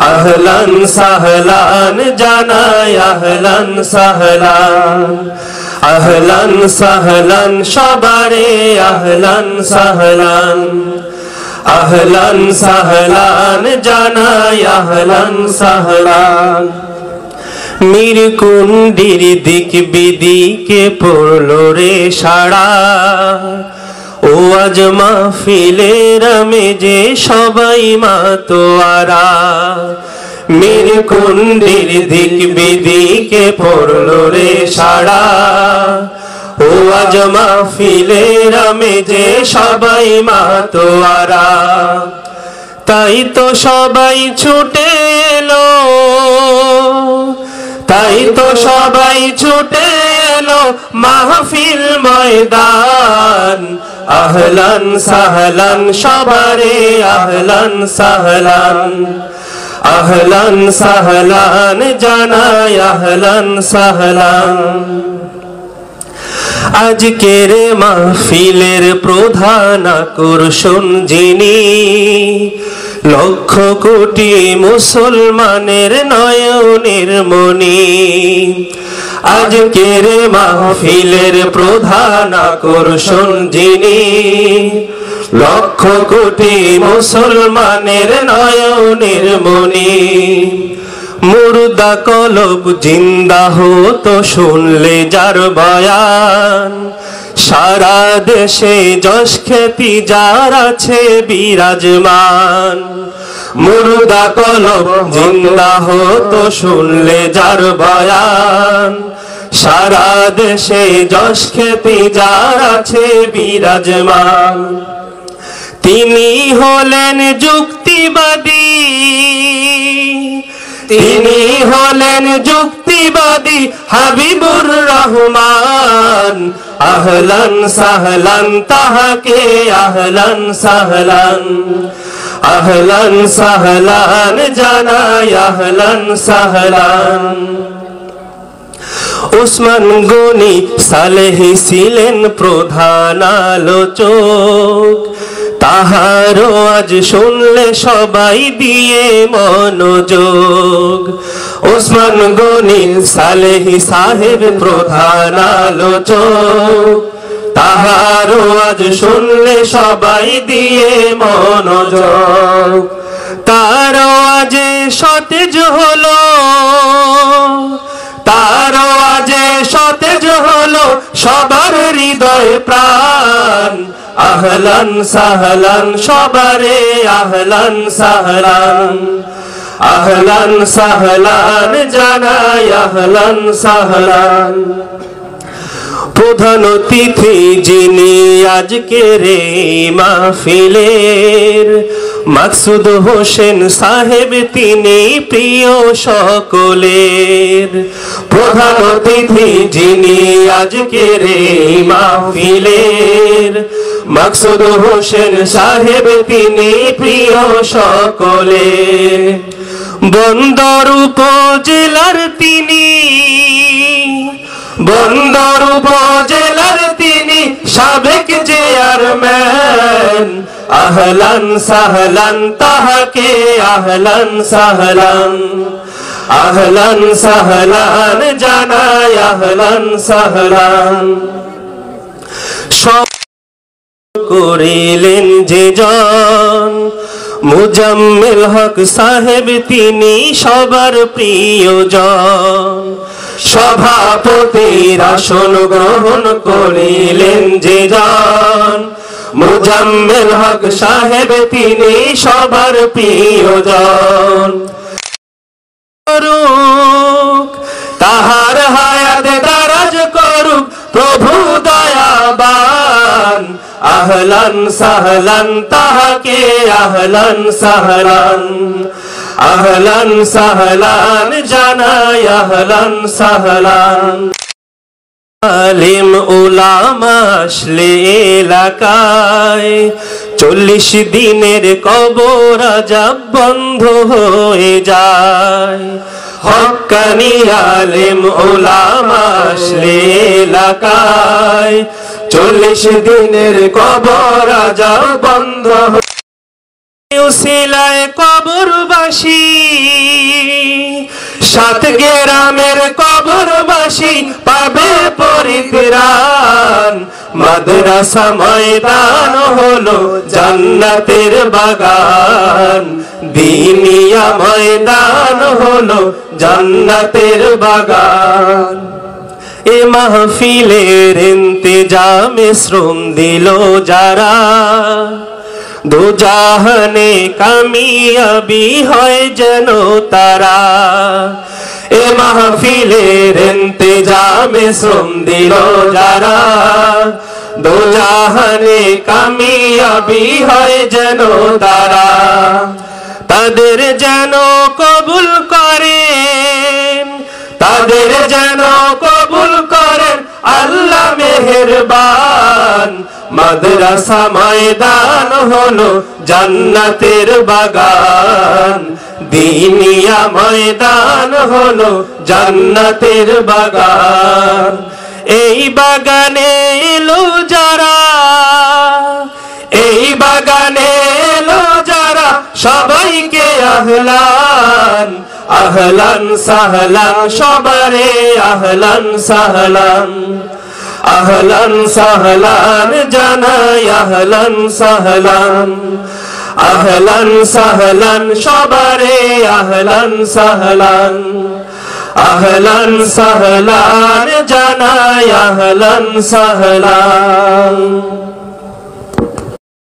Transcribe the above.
আহলান সাহলান জানাই আহলান সাহলান, আহলান সাহলান সবারে আহলান সাহলান, আহলান সাহলান জানাই আহলান সাহলান। মিরকুন্ডির দিক বিদিকে পড়লো রে সাড়া, ও আজ মাহফিলের আমেজে সবাই মাতোয়ারা। মিরকুন্ডির দিক বিদিকে পড়লো রে সাড়া, ও আজ মাহফিলের আমেজে সবাই মাতোয়ারা। তাই তো সবাই ছুটে এলো, তাই তো সবাই ছুটে এলো মাহফিল ময়দান। আহলান সাহলান সবারে আহলান সাহলান, আহলান সাহলান জানাই আহলান সাহলান। আজকের মাহফিলের প্রধান আকর্ষণ যিনি, লক্ষ কোটি মুসলমানের নয়নের মণি। আজকের মাহফিলের প্রধান আকর্ষণ যিনি, লক্ষ কোটি মুসলমানের নয়নের মণি। মুর্দা কলব জিন্দা হতো শুনলে যার বয়ান, সারা দেশে যশ খ্যাতি যার আছে বিরাজমান। মুর্দা কলব জিন্দা হতো শুনলে যার বয়ান, সারা দেশে যশ খ্যাতি যার আছে বিরাজমান। তিনি হলেন যুক্তিবাদী, তিনি হলেন যুক্তিবাদী হাবিবুর রহমান। আহলান সাহলান তাহাকে আহলান সাহলান, আহলান সাহলান জানাই আহলান সাহলান। ওসমান গনি সালেহী ছিলেন প্রধান আলোচক, তাহারও আজ শুনলে সবাই দিয়ে মনোযোগ। ওসমান গনি সালেহী সাহেব প্রধান আলোচক, তাহারও আজ শুনলে সবাই দিয়ে মনোযোগ। তারও আজ সতেজ হলো, তারও আজ সতেজ হলো সবার হৃদয় প্রাণ। আহলান সাহলান সবারে আহলান সাহলান, আহলান সাহলান জানাই আহলান সাহলান। প্রধান অতিথি যিনি আজকের এই মাহফিলের, মাকসুদ হোসেন সাহেব তিনি প্রিয় সকলের। প্রধান অতিথি যিনি আজকের এই মাহফিলের, মাকসুদ হোসেন সাহেব তিনি প্রিয় সকলের। বন্দর উপজেলার তিনি, বন্দর উপজেলার তিনি সাবেক চেয়ারম্যান। আহলান সাহলান তাহাকে আহলান সাহলান, আহলান সাহলান জানাই আহলান সাহলান। সব করিলেন যে জন, মুজাম্মেল হক সাহেব তিনি সবার প্রিয়জন। সভাপতির আসন গ্রহণ করিলেন যে জন, মুজাম্মেল হক সাহেব তিনি সবার প্রিয়জন। তাহার হায়াত দারাজ করুক প্রভু দয়াবান। আহলান সাহলান তাহাকে আহলান সাহলান, আহলান সাহলান জানাই আহলান সাহলান। আলিম উলামা আসলে এলাকায় 40 দিনের কবর আজাব বন্ধ হয়ে যায়। হক্কানি আলিম উলামা আসলে এলাকায় 40 দিনের কবর আজাব বন্ধ। উসিলায় কবরবাসী সাত গ্রামের কবরবাসী পাবে পরিত্রাণ মাদ্রাসা ময়দান হলো জান্নাতের বাগান দিনিয়া ময়দান হলো জান্নাতের বাগান এ মাহফিলের ইন্তেজামে শ্রম দিল যারা দুজাহানে কামিয়াবি হয় যেন তারা এ মাহফিলের ইন্তেজামে শ্রম দিল যারা দুজাহানে কামিয়াবি হয় যেন তারা তাদের যেন কবুল করেন তাদের যেন কবুল করেন আল্লাহ মেহেরবান মাদ্রাসা ময়দান হলো জান্নাতের বাগান দিনিয়া ময়দান হলো জান্নাতের বাগান এই বাগানে এলো যারা এই বাগানে এলো যারা সবাইকে আহলান আহলান সাহলান সবারে আহলান সাহলান আহলান সাহলান জানাই আহলান সাহলান আহলান সাহলান সবারে আহলান সাহলান আহলান সাহলান জানাই আহলান সাহলান